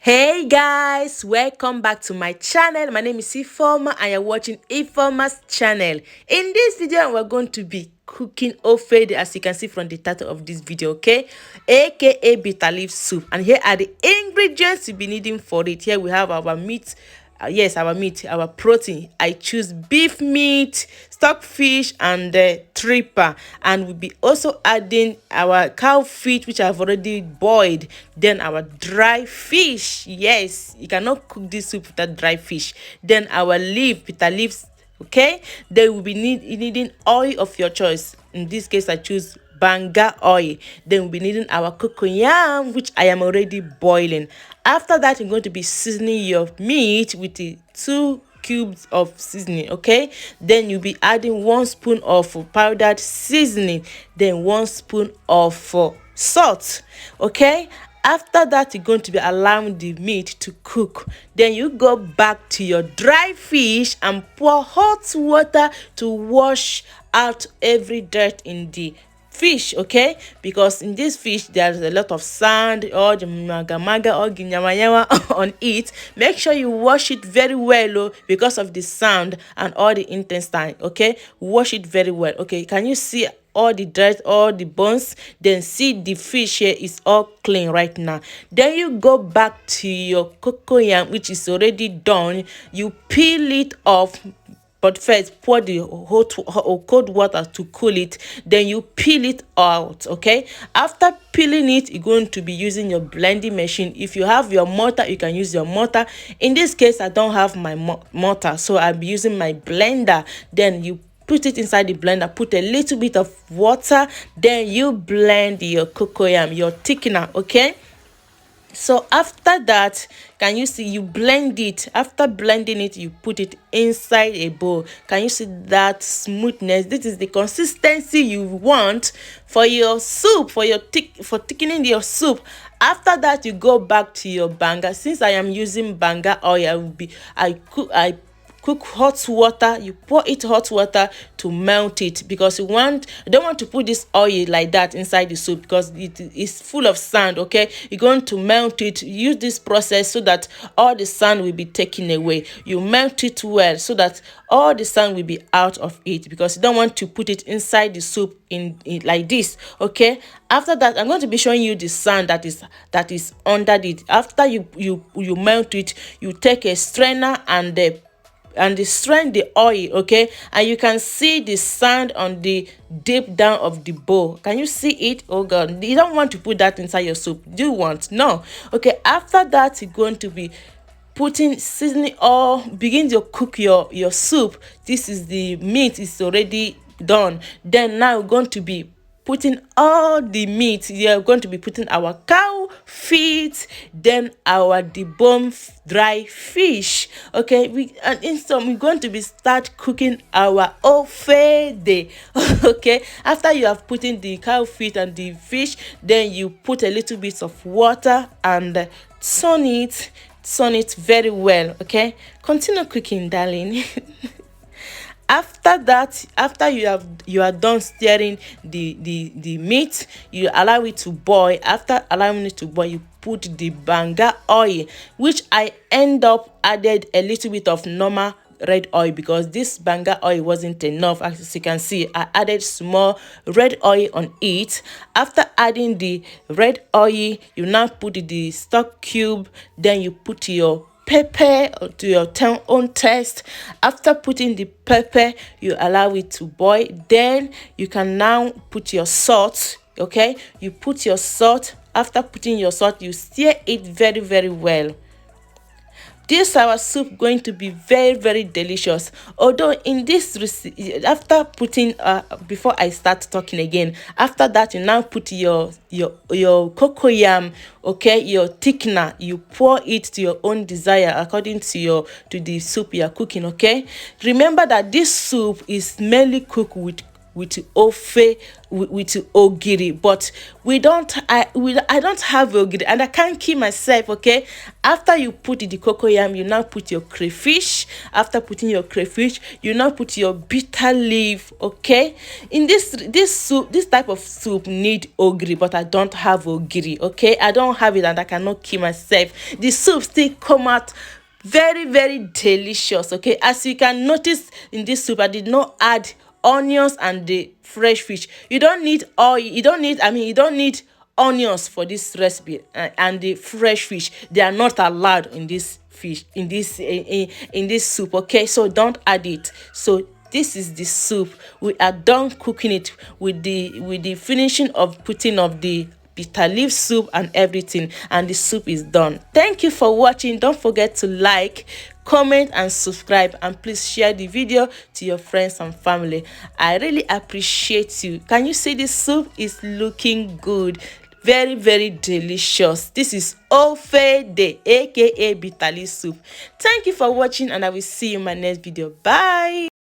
Hey guys, welcome back to my channel. My name is Ifeoma and you're watching Ifeoma's channel. In this video, we're going to be cooking ofede, as you can see from the title of this video, okay, aka bitter leaf soup. And here are the ingredients you'll be needing for it. Here we have our meat. Yes, our meat, our protein. I choose beef meat, stockfish, and tripper. And we'll be also adding our cow feet, which I've already boiled. Then our dry fish. Yes, you cannot cook this soup without dry fish. Then our leaf, bitter leaves. Okay, they will be needing oil of your choice. In this case, I choose banga oil. Then we'll be needing our cocoyam, which I am already boiling. After that, you're going to be seasoning your meat with the 2 cubes of seasoning. Okay, then you'll be adding 1 spoon of powdered seasoning, then 1 spoon of salt. Okay, after that, you're going to be allowing the meat to cook. Then you go back to your dry fish and pour hot water to wash out every dirt in the fish, okay, because in this fish there's a lot of sand or the maga or ginyamanyawa on it. Make sure you wash it very well, because of the sand and all the intestine. Okay, wash it very well. Okay, can you see all the dirt, all the bones? Then see the fish here is all clean right now. Then you go back to your cocoyam, which is already done. You peel it off, but first pour the hot or cold water to cool it. Then you peel it out. Okay, after peeling it, you're going to be using your blending machine. If you have your mortar, you can use your mortar. In this case, I don't have my mortar, so I'll be using my blender. Then you put it inside the blender, put a little bit of water, then you blend your cocoyam, your thickener. Okay, so after that, can you see, you blend it. After blending it, you put it inside a bowl. Can you see that smoothness? This is the consistency you want for your soup, for thickening your soup. After that, you go back to your banga. Since I am using banga oil, I cook hot water. You pour it hot water to melt it, because you don't want to put this oil like that inside the soup, because it is full of sand. Okay, you're going to melt it. Use this process so that all the sand will be taken away. You melt it well so that all the sand will be out of it, because you don't want to put it inside the soup in like this. Okay, after that, I'm going to be showing you the sand that is under it. After you melt it, you take a strainer and strain the oil. Okay, and you can see the sand on the deep down of the bowl. Can you see it? Oh god, you don't want to put that inside your soup, do you want? No. Okay, after that, you're going to be putting seasoning or begin to cook your soup. This is the meat is already done. Then now we're going to be putting all the meat. You're going to be putting our cow feet, then our deboned dry fish. Okay, we're going to be start cooking our ofede. Okay, after you have put in the cow feet and the fish, then you put a little bit of water and turn it very well. Okay, continue cooking, darling. After that, after you are done stirring the meat, you allow it to boil. After allowing it to boil, you put the banga oil, which I end up added a little bit of normal red oil, because this banga oil wasn't enough. As you can see, I added small red oil on it. After adding the red oil, you now put the stock cube. Then you put your pepper to your own taste. After putting the pepper, you allow it to boil. Then you can now put your salt. Okay, you put your salt. After putting your salt, you stir it very, very well. This our soup going to be very, very delicious. Although in this recipe, after putting before I start talking again, after that, you now put your cocoyam. Okay, your thickener, you pour it to your own desire according to the soup you are cooking. Okay, remember that this soup is mainly cooked with with ofe with ogiri, but I don't have ogiri and I can't keep myself. Okay, after you put the cocoyam, you now put your crayfish. After putting your crayfish, you now put your bitter leaf. Okay, in this soup, this type of soup need ogiri, but I don't have ogiri. Okay, I don't have it and I cannot keep myself. The soup still come out very delicious. Okay, as you can notice in this soup, I did not add onions and the fresh fish. You don't need oil, you don't need, you don't need onions for this recipe, and the fresh fish, they are not allowed in this fish, in this in this soup. Okay, so don't add it. So this is the soup. We are done cooking it with the finishing of putting of the bitter leaf soup and everything, and the soup is done. Thank you for watching. Don't forget to like, comment and subscribe, and please share the video to your friends and family. I really appreciate you. Can you see this soup is looking good? Very delicious. This is ofe de, aka bitter leaf soup. Thank you for watching, and I will see you in my next video. Bye.